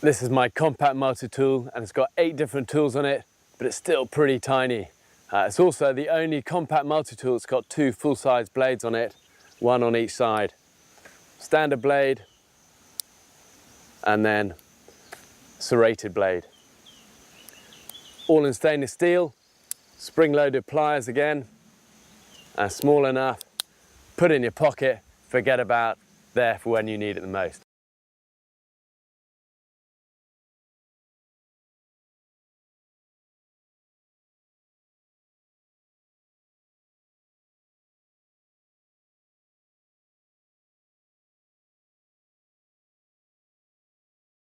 This is my compact multi-tool and it's got 8 different tools on it, but it's still pretty tiny. It's also the only compact multi-tool that's got 2 full-size blades on it, 1 on each side. Standard blade and then serrated blade. All in stainless steel, spring-loaded pliers again, and small enough, put in your pocket, forget about there for when you need it the most.